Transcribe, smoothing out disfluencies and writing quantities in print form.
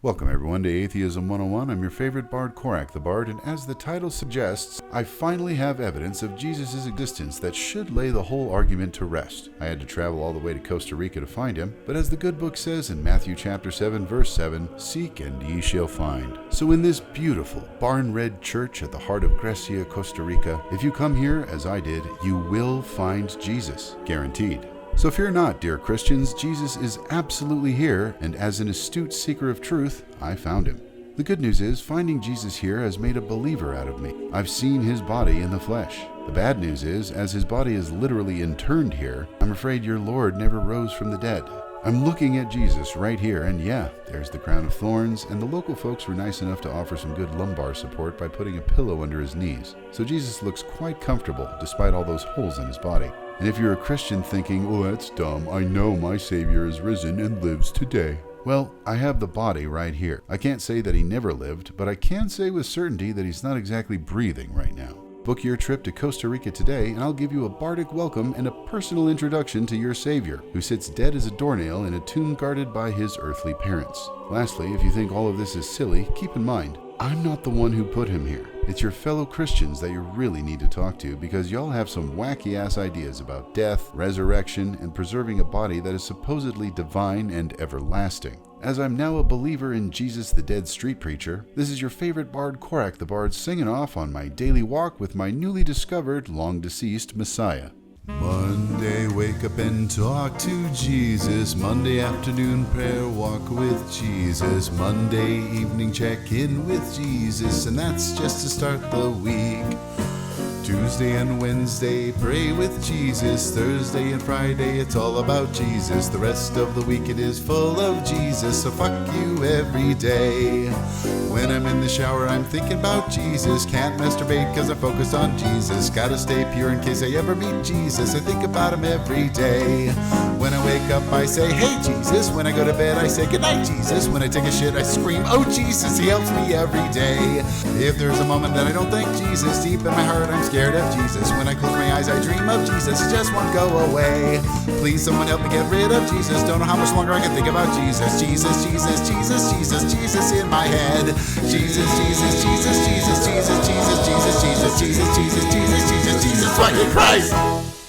Welcome everyone to Atheism 101. I'm your favorite bard, Korak the Bard, and as the title suggests, I finally have evidence of Jesus' existence that should lay the whole argument to rest. I had to travel all the way to Costa Rica to find him, but as the good book says in Matthew chapter 7 verse 7, seek and ye shall find. So in this beautiful barn-red church at the heart of Grecia, Costa Rica, if you come here as I did, you will find Jesus, guaranteed. So fear not, dear Christians, Jesus is absolutely here, and as an astute seeker of truth, I found him. The good news is, finding Jesus here has made a believer out of me. I've seen his body in the flesh. The bad news is, as his body is literally interned here, I'm afraid your Lord never rose from the dead. I'm looking at Jesus right here, and yeah, there's the crown of thorns, and the local folks were nice enough to offer some good lumbar support by putting a pillow under his knees. So Jesus looks quite comfortable, despite all those holes in his body. And if you're a Christian thinking, oh, that's dumb, I know my Savior is risen and lives today. Well, I have the body right here. I can't say that he never lived, but I can say with certainty that he's not exactly breathing right now. Book your trip to Costa Rica today, and I'll give you a bardic welcome and a personal introduction to your Savior, who sits dead as a doornail in a tomb guarded by his earthly parents. Lastly, if you think all of this is silly, keep in mind, I'm not the one who put him here. It's your fellow Christians that you really need to talk to, because y'all have some wacky-ass ideas about death, resurrection, and preserving a body that is supposedly divine and everlasting. As I'm now a believer in Jesus the dead street preacher, this is your favorite bard, Korak the Bard, singing off on my daily walk with my newly discovered, long-deceased Messiah. Monday, wake up and talk to Jesus. Monday afternoon, prayer walk with Jesus. Monday evening, check in with Jesus. And that's just to start the week. Tuesday and Wednesday, pray with Jesus. Thursday and Friday, it's all about Jesus. The rest of the week, it is full of Jesus. So fuck you every day. When I'm in the shower, I'm thinking about Jesus. Can't masturbate cause I focus on Jesus. Gotta stay pure in case I ever meet Jesus. I think about him every day. When I wake up, I say, hey Jesus. When I go to bed, I say, good night Jesus. When I take a shit, I scream, oh Jesus, he helps me every day. If there's a moment that I don't thank Jesus, deep in my heart, I'm scared of Jesus. When I close my eyes, I dream of Jesus. It just won't go away. Please, someone help me get rid of Jesus. Don't know how much longer I can think about Jesus. Jesus, Jesus, Jesus, Jesus, Jesus in my head. Jesus, Jesus, Jesus, Jesus, Jesus, Jesus, Jesus, Jesus, Jesus, Jesus, Jesus, Jesus, Jesus, fucking Christ!